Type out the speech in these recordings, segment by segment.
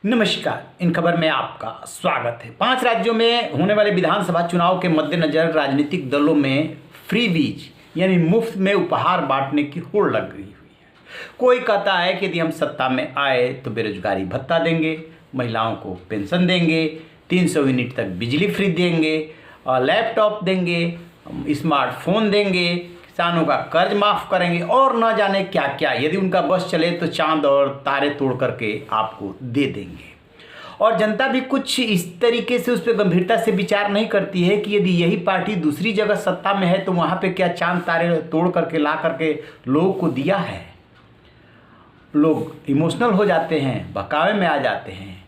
नमस्कार। इन खबर में आपका स्वागत है। 5 राज्यों में होने वाले विधानसभा चुनाव के मद्देनजर राजनीतिक दलों में फ्री बीज यानी मुफ्त में उपहार बांटने की होड़ लग गई हुई है। कोई कहता है कि यदि हम सत्ता में आए तो बेरोजगारी भत्ता देंगे, महिलाओं को पेंशन देंगे, 300 यूनिट तक बिजली फ्री देंगे, लैपटॉप देंगे, स्मार्टफोन देंगे, किसानों का कर्ज माफ़ करेंगे और न जाने क्या क्या। यदि उनका बस चले तो चांद और तारे तोड़ करके आपको दे देंगे। और जनता भी कुछ इस तरीके से उस पर गंभीरता से विचार नहीं करती है कि यदि यही पार्टी दूसरी जगह सत्ता में है तो वहाँ पे क्या चांद तारे तोड़ करके ला करके लोगों को दिया है। लोग इमोशनल हो जाते हैं, बहकावे में आ जाते हैं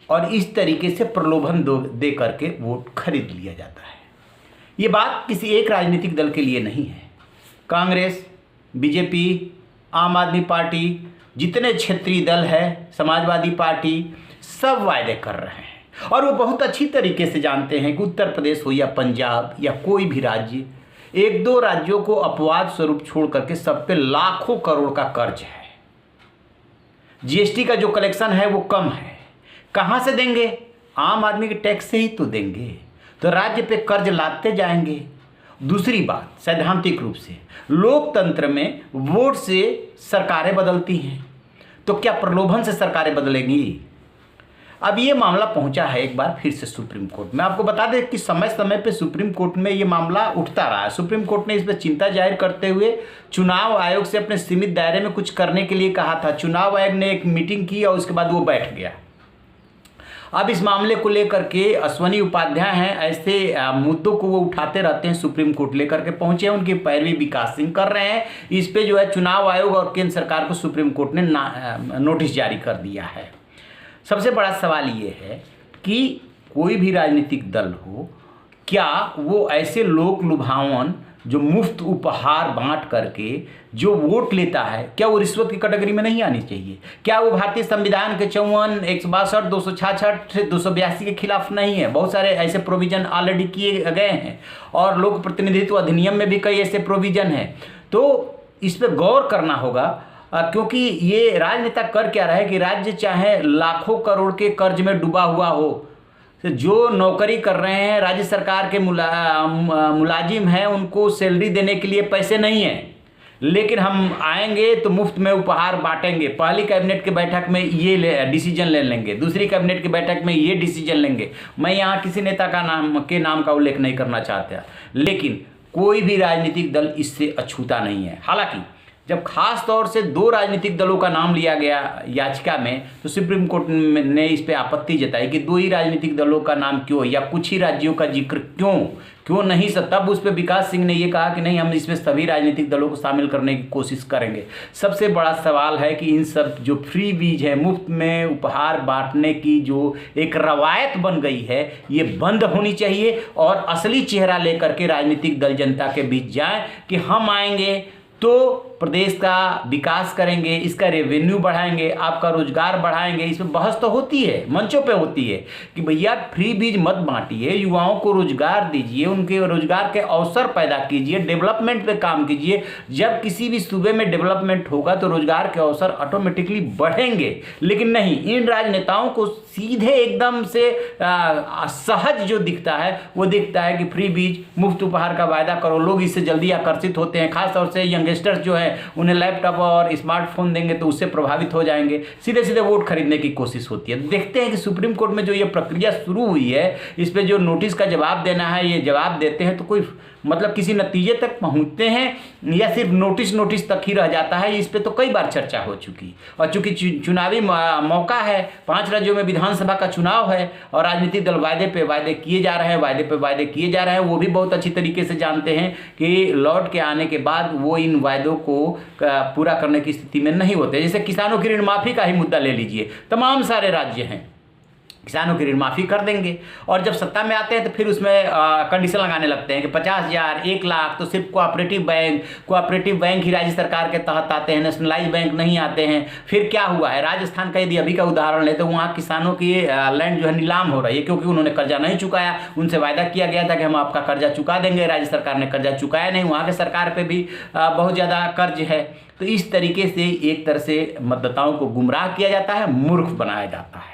और इस तरीके से प्रलोभन दे करके वोट खरीद लिया जाता है। ये बात किसी एक राजनीतिक दल के लिए नहीं है। कांग्रेस, बीजेपी, आम आदमी पार्टी, जितने क्षेत्रीय दल है, समाजवादी पार्टी, सब वायदे कर रहे हैं और वो बहुत अच्छी तरीके से जानते हैं कि उत्तर प्रदेश हो या पंजाब या कोई भी राज्य, 1-2 राज्यों को अपवाद स्वरूप छोड़ करके सब पे लाखों करोड़ का कर्ज है। जीएसटी का जो कलेक्शन है वो कम है। कहाँ से देंगे? आम आदमी के टैक्स से ही तो देंगे। तो राज्य पे कर्ज लादते जाएंगे। दूसरी बात, सैद्धांतिक रूप से लोकतंत्र में वोट से सरकारें बदलती हैं, तो क्या प्रलोभन से सरकारें बदलेंगी? अब ये मामला पहुंचा है एक बार फिर से सुप्रीम कोर्ट में। आपको बता दें कि समय समय पे सुप्रीम कोर्ट में ये मामला उठता रहा है। सुप्रीम कोर्ट ने इस पर चिंता जाहिर करते हुए चुनाव आयोग से अपने सीमित दायरे में कुछ करने के लिए कहा था। चुनाव आयोग ने एक मीटिंग की और उसके बाद वो बैठ गया। अब इस मामले को लेकर के अश्वनी उपाध्याय हैं, ऐसे मुद्दों को वो उठाते रहते हैं, सुप्रीम कोर्ट लेकर के पहुंचे हैं, उनकी पैरवी विकास सिंह कर रहे हैं। इस पे जो है चुनाव आयोग और केंद्र सरकार को सुप्रीम कोर्ट ने नोटिस जारी कर दिया है। सबसे बड़ा सवाल ये है कि कोई भी राजनीतिक दल हो, क्या वो ऐसे लोक लुभावन जो मुफ्त उपहार बांट करके जो वोट लेता है, क्या वो रिश्वत की कैटेगरी में नहीं आनी चाहिए? क्या वो भारतीय संविधान के 54, 162, 266, 282 के खिलाफ नहीं है? बहुत सारे ऐसे प्रोविजन ऑलरेडी किए गए हैं और लोक प्रतिनिधित्व अधिनियम में भी कई ऐसे प्रोविजन हैं। तो इस पर गौर करना होगा, क्योंकि ये राजनेता कर क्या रहा है कि राज्य चाहे लाखों करोड़ के कर्ज में डूबा हुआ हो, जो नौकरी कर रहे हैं, राज्य सरकार के मुलाजिम हैं, उनको सैलरी देने के लिए पैसे नहीं हैं, लेकिन हम आएंगे तो मुफ्त में उपहार बांटेंगे। पहली कैबिनेट की बैठक में ये डिसीजन ले लेंगे, दूसरी कैबिनेट की बैठक में ये डिसीजन लेंगे। मैं यहाँ किसी नेता के नाम का उल्लेख नहीं करना चाहता, लेकिन कोई भी राजनीतिक दल इससे अछूता नहीं है। हालांकि जब खास तौर से 2 राजनीतिक दलों का नाम लिया गया याचिका में, तो सुप्रीम कोर्ट ने इस पे आपत्ति जताई कि 2 ही राजनीतिक दलों का नाम क्यों या कुछ ही राज्यों का जिक्र क्यों नहीं सर। तब उस पर विकास सिंह ने ये कहा कि नहीं, हम इसमें सभी राजनीतिक दलों को शामिल करने की कोशिश करेंगे। सबसे बड़ा सवाल है कि इन सब जो फ्री बीज है, मुफ्त में उपहार बांटने की जो एक रवायत बन गई है, ये बंद होनी चाहिए और असली चेहरा लेकर के राजनीतिक दल जनता के बीच जाए कि हम आएंगे तो प्रदेश का विकास करेंगे, इसका रेवेन्यू बढ़ाएंगे, आपका रोजगार बढ़ाएंगे। इसमें बहस तो होती है, मंचों पे होती है कि भैया फ्री बीज मत बांटिए, युवाओं को रोजगार दीजिए, उनके रोजगार के अवसर पैदा कीजिए, डेवलपमेंट पे काम कीजिए। जब किसी भी सूबे में डेवलपमेंट होगा तो रोजगार के अवसर ऑटोमेटिकली बढ़ेंगे। लेकिन नहीं, इन राजनेताओं को सीधे एकदम से सहज जो दिखता है वो दिखता है कि फ्री बीज, मुफ्त उपहार का वायदा करो, लोग इससे जल्दी आकर्षित होते हैं। खासतौर से यंगस्टर्स जो है, उन्हें लैपटॉप और स्मार्टफोन देंगे तो उससे प्रभावित हो जाएंगे, सीधे सीधे वोट खरीदने की कोशिश होती है। देखते हैं कि सुप्रीम कोर्ट में जो ये प्रक्रिया शुरू हुई है, इस पे जो नोटिस का जवाब देना है, ये जवाब देते हैं तो कोई मतलब किसी नतीजे तक पहुंचते हैं या सिर्फ नोटिस तक ही रह जाता है। इस पे तो कई बार चर्चा हो चुकी और चूंकि चुनावी मौका है, 5 राज्यों में विधानसभा का चुनाव है और राजनीतिक दल वायदे पे वायदे किए जा रहे हैं, वो भी बहुत अच्छी तरीके से जानते हैं कि लौट के आने के बाद वो इन वायदों को पूरा करने की स्थिति में नहीं होते। जैसे किसानों की ऋण माफी का ही मुद्दा ले लीजिए, तमाम सारे राज्य हैं किसानों की ऋण माफ़ी कर देंगे और जब सत्ता में आते हैं तो फिर उसमें कंडीशन लगाने लगते हैं कि 50,000, 1 लाख तो सिर्फ कोऑपरेटिव बैंक ही राज्य सरकार के तहत आते हैं, नेशनलाइज बैंक नहीं आते हैं। फिर क्या हुआ है, राजस्थान का यदि अभी का उदाहरण ले तो वहाँ किसानों की लैंड जो है नीलाम हो रही है क्योंकि उन्होंने कर्जा नहीं चुकाया। उनसे वायदा किया गया था कि हम आपका कर्जा चुका देंगे, राज्य सरकार ने कर्जा चुकाया नहीं, वहाँ के सरकार पर भी बहुत ज़्यादा कर्ज है। तो इस तरीके से एक तरह से मतदाताओं को गुमराह किया जाता है, मूर्ख बनाया जाता है।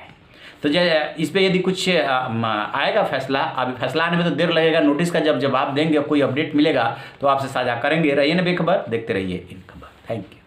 तो इस पे यदि कुछ आएगा फैसला, अभी फैसला आने में तो देर लगेगा, नोटिस का जब जवाब देंगे, कोई अपडेट मिलेगा तो आपसे साझा करेंगे। रहिए ना बेखबर, देखते रहिए इन खबर। Thank you.